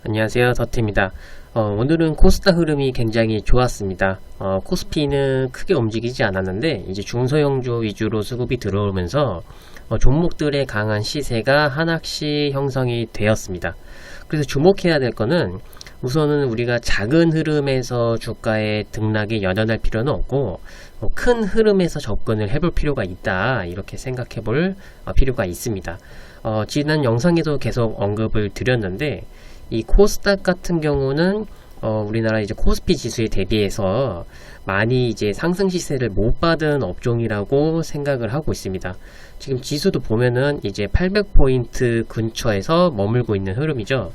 안녕하세요, 더트입니다. 오늘은 코스닥 흐름이 굉장히 좋았습니다. 코스피는 크게 움직이지 않았는데 이제 중소형주 위주로 수급이 들어오면서 종목들의 강한 시세가 하나씩 형성이 되었습니다. 그래서 주목해야 될 거는 우선은 우리가 작은 흐름에서 주가의 등락에 연연할 필요는 없고 큰 흐름에서 접근을 해볼 필요가 있다, 이렇게 생각해 볼 필요가 있습니다. 지난 영상에도 계속 언급을 드렸는데 이 코스닥 같은 경우는 우리나라 이제 코스피 지수에 대비해서 많이 이제 상승 시세를 못 받은 업종이라고 생각을 하고 있습니다. 지금 지수도 보면은 이제 800포인트 근처에서 머물고 있는 흐름이죠.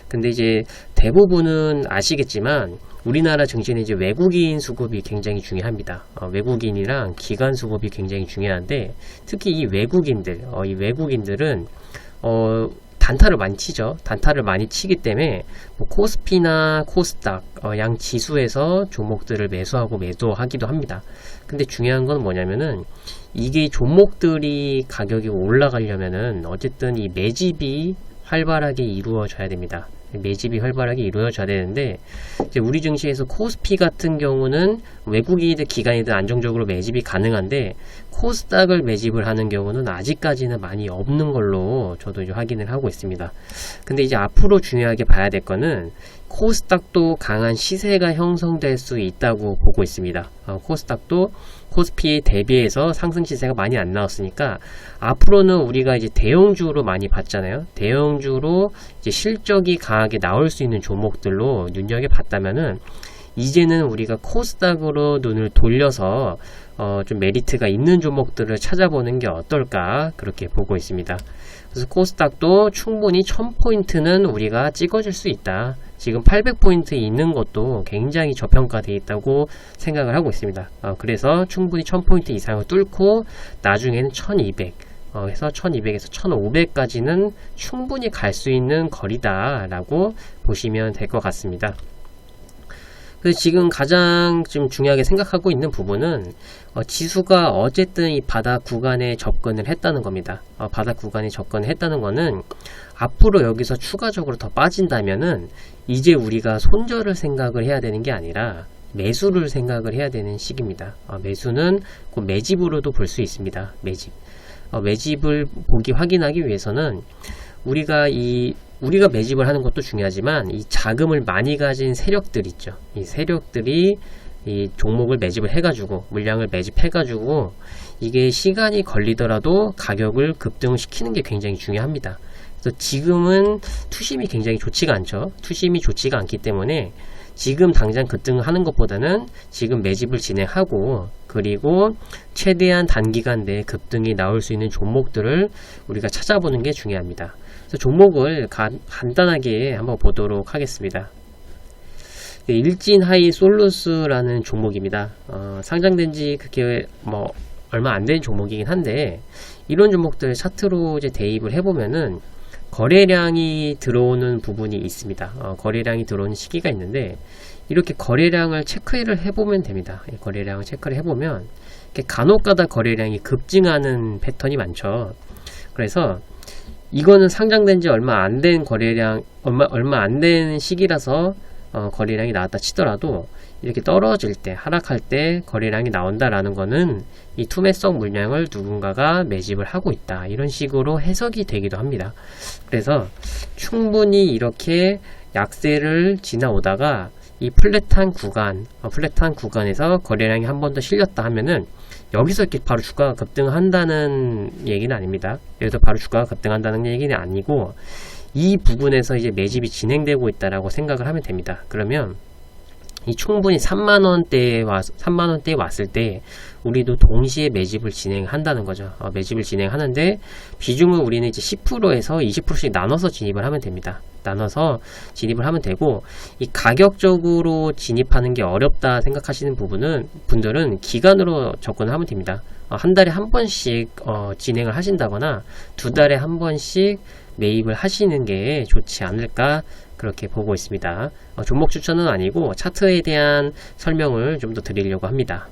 근데 이제 대부분은 아시겠지만 우리나라 증시는 이제 외국인 수급이 굉장히 중요합니다. 외국인이랑 기관 수급이 굉장히 중요한데 특히 이 외국인들은 단타를 많이 치죠. 단타를 많이 치기 때문에 뭐 코스피나 코스닥 양 지수에서 종목들을 매수하고 매도하기도 합니다. 근데 중요한 건 뭐냐면은 이게 종목들이 가격이 올라가려면은 어쨌든 이 매집이 활발하게 이루어져야 됩니다. 매집이 활발하게 이루어져야 되는데 이제 우리 증시에서 코스피 같은 경우는 외국인이든 기관이든 안정적으로 매집이 가능한데 코스닥을 매집을 하는 경우는 아직까지는 많이 없는 걸로 저도 이제 확인을 하고 있습니다. 근데 이제 앞으로 중요하게 봐야 될 거는 코스닥도 강한 시세가 형성될 수 있다고 보고 있습니다. 코스닥도 코스피에 대비해서 상승 시세가 많이 안 나왔으니까 앞으로는 우리가 이제 대형주로 많이 봤잖아요. 대형주로 이제 실적이 강하게 나올 수 있는 종목들로 눈여겨봤다면은 이제는 우리가 코스닥으로 눈을 돌려서 좀 메리트가 있는 종목들을 찾아보는 게 어떨까, 그렇게 보고 있습니다. 그래서 코스닥도 충분히 1000포인트는 우리가 찍어줄 수 있다. 지금 800포인트 있는 것도 굉장히 저평가되어 있다고 생각을 하고 있습니다. 그래서 충분히 1000포인트 이상을 뚫고 나중에는 1200 해서 1200에서 1500까지는 충분히 갈 수 있는 거리다 라고 보시면 될 것 같습니다. 그래서 지금 가장 좀 중요하게 생각하고 있는 부분은 지수가 어쨌든 이 바닥 구간에 접근을 했다는 겁니다. 바닥 구간에 접근을 했다는 거는 앞으로 여기서 추가적으로 더 빠진다면은 이제 우리가 손절을 생각을 해야 되는 게 아니라 매수를 생각을 해야 되는 시기입니다. 매수는 그 매집으로도 볼 수 있습니다. 매집을 확인하기 위해서는 우리가 매집을 하는 것도 중요하지만 이 자금을 많이 가진 세력들 있죠. 이 세력들이 이 종목을 매집을 해가지고 물량을 매집해가지고 이게 시간이 걸리더라도 가격을 급등을 시키는 게 굉장히 중요합니다. 그래서 지금은 투심이 굉장히 좋지가 않죠. 투심이 좋지가 않기 때문에 지금 당장 급등을 하는 것보다는 지금 매집을 진행하고 그리고 최대한 단기간 내에 급등이 나올 수 있는 종목들을 우리가 찾아보는 게 중요합니다. 그래서 종목을 간단하게 한번 보도록 하겠습니다. 일진하이솔루스라는 종목입니다. 상장된 지 그렇게 얼마 안 된 종목이긴 한데 이런 종목들 차트로 이제 대입을 해보면은 거래량이 들어오는 부분이 있습니다. 거래량이 들어오는 시기가 있는데 이렇게 거래량을 체크를 해보면 됩니다. 거래량을 체크를 해보면 간혹가다 거래량이 급증하는 패턴이 많죠. 그래서 이거는 상장된 지 얼마 안 된 거래량, 얼마 안 된 시기라서 거래량이 나왔다 치더라도 이렇게 떨어질 때, 하락할 때 거래량이 나온다라는 거는 이 투매성 물량을 누군가가 매집을 하고 있다, 이런 식으로 해석이 되기도 합니다. 그래서 충분히 이렇게 약세를 지나오다가 이 플랫한 구간에서 거래량이 한 번 더 실렸다 하면은 여기서 이렇게 바로 주가가 급등한다는 얘기는 아닙니다. 여기서 바로 주가가 급등한다는 얘기는 아니고 이 부분에서 이제 매집이 진행되고 있다라고 생각을 하면 됩니다. 그러면 이 충분히 3만원대에 왔을 때 우리도 동시에 매집을 진행한다는 거죠. 매집을 진행하는데 비중을 우리는 이제 10%에서 20%씩 나눠서 진입을 하면 됩니다. 나눠서 진입을 하면 되고, 이 가격적으로 진입하는 게 어렵다 생각하시는 분들은 기간으로 접근을 하면 됩니다. 한 달에 한 번씩 진행을 하신다거나 두 달에 한 번씩 매입을 하시는 게 좋지 않을까, 그렇게 보고 있습니다. 종목 추천은 아니고 차트에 대한 설명을 좀 더 드리려고 합니다.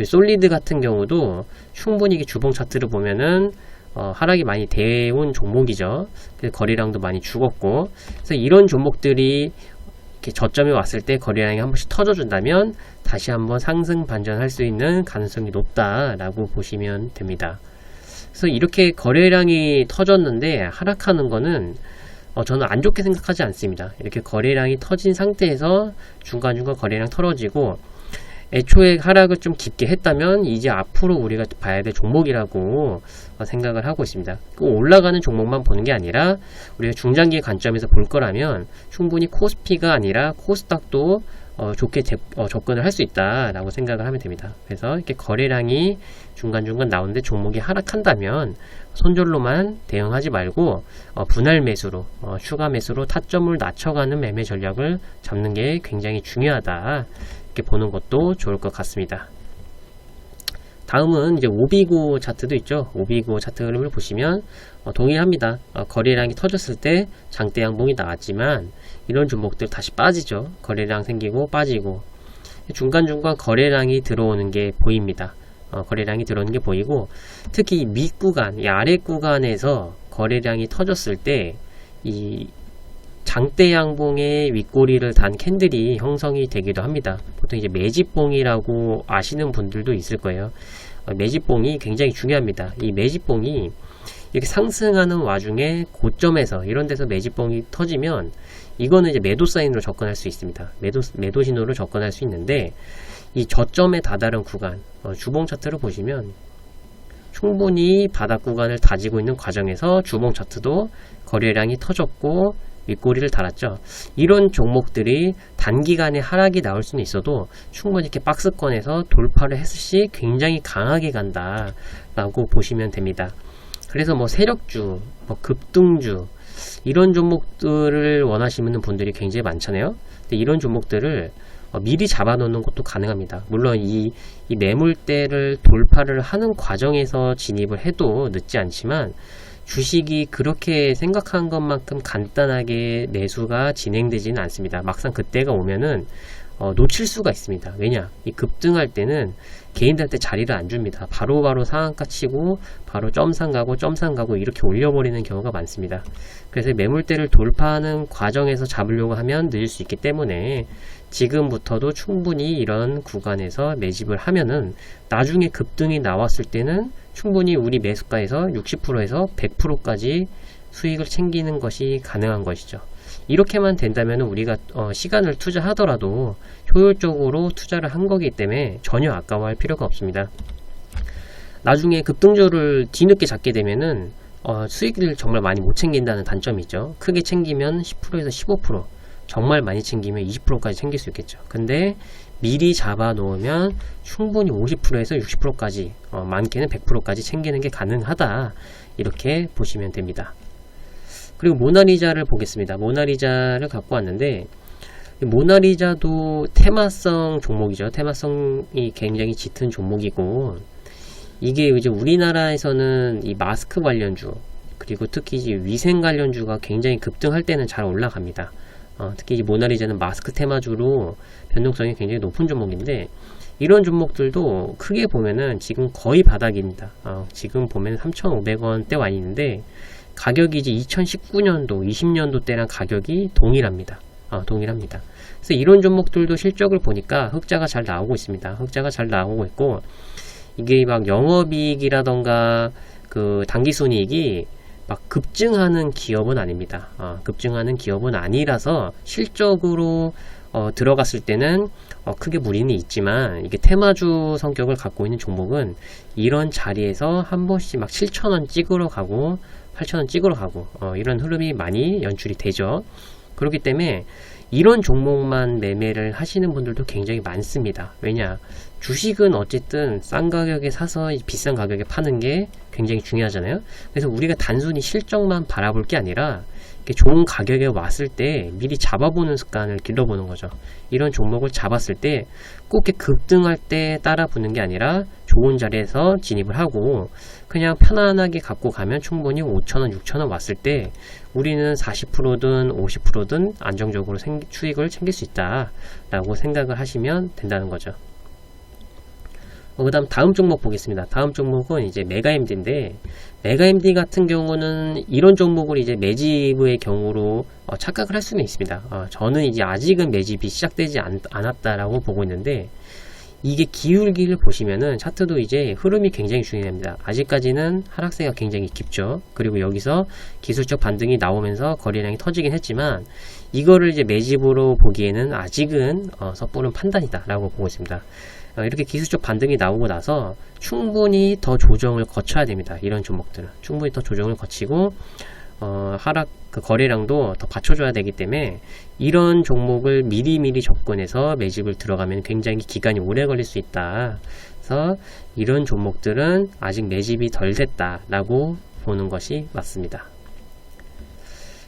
솔리드 같은 경우도 충분히 주봉 차트를 보면은 하락이 많이 돼온 종목이죠. 그래서 거래량도 많이 죽었고, 그래서 이런 종목들이 이렇게 저점에 왔을 때 거래량이 한 번씩 터져준다면 다시 한번 상승 반전할 수 있는 가능성이 높다라고 보시면 됩니다. 그래서 이렇게 거래량이 터졌는데 하락하는 거는 저는 안 좋게 생각하지 않습니다. 이렇게 거래량이 터진 상태에서 중간중간 거래량 털어지고 애초에 하락을 좀 깊게 했다면 이제 앞으로 우리가 봐야 될 종목이라고 생각을 하고 있습니다. 올라가는 종목만 보는 게 아니라 우리가 중장기 관점에서 볼 거라면 충분히 코스피가 아니라 코스닥도 좋게 접근을 할 수 있다라고 생각을 하면 됩니다. 그래서 이렇게 거래량이 중간중간 나오는데 종목이 하락한다면 손절로만 대응하지 말고 분할 매수로 추가 매수로 타점을 낮춰가는 매매 전략을 잡는 게 굉장히 중요하다. 이렇게 보는 것도 좋을 것 같습니다. 다음은 이제 오비고 차트도 있죠. 오비고 차트 흐름을 보시면 동일합니다. 거래량이 터졌을 때 장대 양봉이 나왔지만 이런 종목들 다시 빠지죠. 거래량 생기고 빠지고 중간중간 거래량이 들어오는 게 보입니다. 거래량이 들어오는 게 보이고 특히 밑구간, 이 아래 구간에서 거래량이 터졌을 때 이 장대 양봉의 윗꼬리를 단 캔들이 형성이 되기도 합니다. 보통 이제 매집봉이라고 아시는 분들도 있을 거예요. 매집봉이 굉장히 중요합니다. 이 매집봉이 이렇게 상승하는 와중에 고점에서 이런 데서 매집봉이 터지면 이거는 이제 매도 사인으로 접근할 수 있습니다. 매도 신호로 접근할 수 있는데 이 저점에 다다른 구간, 주봉 차트를 보시면 충분히 바닥 구간을 다지고 있는 과정에서 주봉 차트도 거래량이 터졌고 윗꼬리를 달았죠. 이런 종목들이 단기간에 하락이 나올 수는 있어도 충분히 이렇게 박스권에서 돌파를 했을 시 굉장히 강하게 간다 라고 보시면 됩니다. 그래서 뭐 세력주, 뭐 급등주 이런 종목들을 원하시는 분들이 굉장히 많잖아요. 근데 이런 종목들을 미리 잡아놓는 것도 가능합니다. 물론 이 매물대를 돌파를 하는 과정에서 진입을 해도 늦지 않지만 주식이 그렇게 생각한 것만큼 간단하게 매수가 진행되지는 않습니다. 막상 그때가 오면은 놓칠 수가 있습니다. 왜냐? 이 급등할 때는 개인들한테 자리를 안 줍니다. 바로바로 상한가 치고 바로 점상 가고 이렇게 올려버리는 경우가 많습니다. 그래서 매물대를 돌파하는 과정에서 잡으려고 하면 늦을 수 있기 때문에 지금부터도 충분히 이런 구간에서 매집을 하면은 나중에 급등이 나왔을 때는 충분히 우리 매수가에서 60%에서 100%까지 수익을 챙기는 것이 가능한 것이죠. 이렇게만 된다면 우리가 시간을 투자하더라도 효율적으로 투자를 한 거기 때문에 전혀 아까워할 필요가 없습니다. 나중에 급등주를 뒤늦게 잡게 되면은 수익을 정말 많이 못 챙긴다는 단점이 있죠. 크게 챙기면 10%에서 15%, 정말 많이 챙기면 20%까지 챙길 수 있겠죠. 근데 미리 잡아 놓으면 충분히 50%에서 60%까지 많게는 100%까지 챙기는 게 가능하다, 이렇게 보시면 됩니다. 그리고 모나리자를 보겠습니다. 모나리자를 갖고 왔는데 모나리자도 테마성 종목이죠. 테마성이 굉장히 짙은 종목이고, 이게 이제 우리나라에서는 이 마스크 관련주 그리고 특히 이제 위생 관련주가 굉장히 급등할 때는 잘 올라갑니다. 특히 이 모나리자는 마스크 테마주로 변동성이 굉장히 높은 종목인데, 이런 종목들도 크게 보면은 지금 거의 바닥입니다. 지금 보면 3,500원대 와 있는데 가격이 이제 2019년도, 20년도 때랑 가격이 동일합니다. 동일합니다. 그래서 이런 종목들도 실적을 보니까 흑자가 잘 나오고 있습니다. 흑자가 잘 나오고 있고, 이게 막 영업이익이라던가 그 당기순이익이 막 급증하는 기업은 아닙니다. 급증하는 기업은 아니라서 실적으로 들어갔을 때는 크게 무리는 있지만, 이게 테마주 성격을 갖고 있는 종목은 이런 자리에서 한 번씩 막 7,000원 찍으러 가고 8,000원 찍으러 가고 이런 흐름이 많이 연출이 되죠. 그렇기 때문에 이런 종목만 매매를 하시는 분들도 굉장히 많습니다. 왜냐? 주식은 어쨌든 싼 가격에 사서 비싼 가격에 파는 게 굉장히 중요하잖아요. 그래서 우리가 단순히 실적만 바라볼 게 아니라 이렇게 좋은 가격에 왔을 때 미리 잡아보는 습관을 길러보는 거죠. 이런 종목을 잡았을 때 꼭 이렇게 급등할 때 따라 붙는 게 아니라 좋은 자리에서 진입을 하고 그냥 편안하게 갖고 가면 충분히 5,000원, 6,000원 왔을 때 우리는 40%든 50%든 안정적으로 수익을 챙길 수 있다 라고 생각을 하시면 된다는 거죠. 그 다음 종목 보겠습니다. 다음 종목은 이제 메가MD인데, 메가MD 같은 경우는 이런 종목을 이제 매집의 경우로 착각을 할 수는 있습니다. 저는 이제 아직은 매집이 시작되지 않았다라고 보고 있는데, 이게 기울기를 보시면은 차트도 이제 흐름이 굉장히 중요합니다. 아직까지는 하락세가 굉장히 깊죠. 그리고 여기서 기술적 반등이 나오면서 거래량이 터지긴 했지만, 이거를 이제 매집으로 보기에는 아직은 섣부른 판단이다 라고 보고 있습니다. 이렇게 기술적 반등이 나오고 나서 충분히 더 조정을 거쳐야 됩니다. 이런 종목들은 충분히 더 조정을 거치고 하락 거래량도 더 받쳐줘야 되기 때문에 이런 종목을 미리미리 접근해서 매집을 들어가면 굉장히 기간이 오래 걸릴 수 있다. 그래서 이런 종목들은 아직 매집이 덜 됐다라고 보는 것이 맞습니다.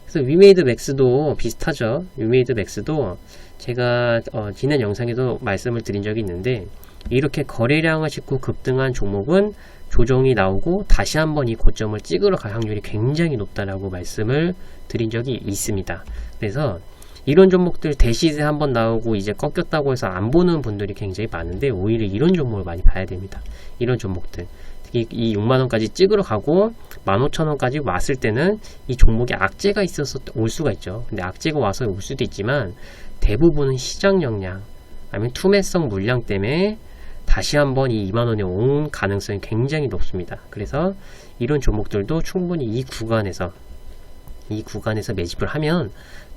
그래서 위메이드 맥스도 비슷하죠. 위메이드 맥스도 제가 지난 영상에도 말씀을 드린 적이 있는데, 이렇게 거래량을 싣고 급등한 종목은 조정이 나오고 다시 한번 이 고점을 찍으러 갈 확률이 굉장히 높다라고 말씀을 드린 적이 있습니다. 그래서 이런 종목들 대시세 한번 나오고 이제 꺾였다고 해서 안 보는 분들이 굉장히 많은데, 오히려 이런 종목을 많이 봐야 됩니다. 이런 종목들 특히 이 6만원까지 찍으러 가고 15,000원까지 왔을 때는 이 종목에 악재가 있어서 올 수가 있죠. 근데 악재가 와서 올 수도 있지만 대부분은 시장 역량 아니면 투매성 물량 때문에 다시 한번 이 2만원에 온 가능성이 굉장히 높습니다. 그래서 이런 종목들도 충분히 이 구간에서 매집을 하면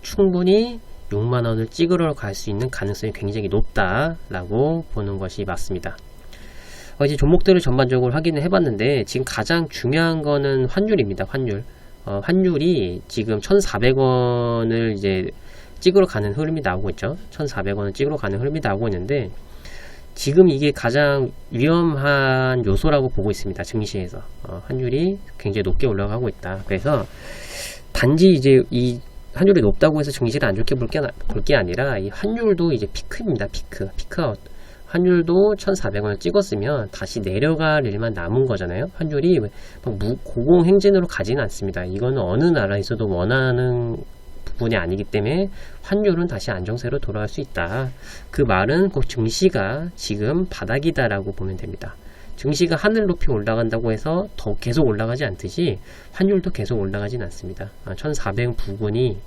충분히 6만원을 찍으러 갈 수 있는 가능성이 굉장히 높다라고 보는 것이 맞습니다. 이제 종목들을 전반적으로 확인을 해봤는데, 지금 가장 중요한 거는 환율입니다. 환율이 지금 1,400원을 이제 찍으러 가는 흐름이 나오고 있죠. 1,400원을 찍으러 가는 흐름이 나오고 있는데, 지금 이게 가장 위험한 요소라고 보고 있습니다. 증시에서 환율이 굉장히 높게 올라가고 있다. 그래서 단지 이제 이 환율이 높다고 해서 증시를 안 좋게 볼 게 아니라, 이 환율도 이제 피크입니다. 피크아웃. 환율도 1,400원을 찍었으면 다시 내려갈 일만 남은 거잖아요. 환율이 막 고공행진으로 가지는 않습니다. 이거는 어느 나라에서도 원하는 부분이 아니기 때문에 환율은 다시 안정세로 돌아갈 수 있다. 그 말은 꼭 증시가 지금 바닥이다라고 보면 됩니다. 증시가 하늘 높이 올라간다고 해서 더 계속 올라가지 않듯이 환율도 계속 올라가진 않습니다. 1,400 부근이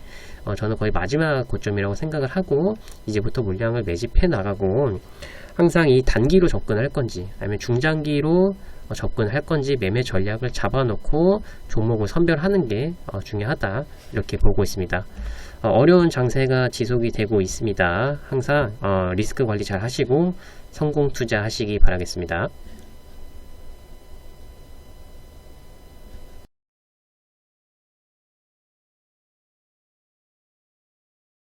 저는 거의 마지막 고점이라고 생각을 하고, 이제부터 물량을 매집해 나가고, 항상 이 단기로 접근할 건지 아니면 중장기로 접근할 건지 매매 전략을 잡아놓고 종목을 선별하는 게 중요하다, 이렇게 보고 있습니다. 어려운 장세가 지속이 되고 있습니다. 항상 리스크 관리 잘 하시고 성공 투자하시기 바라겠습니다.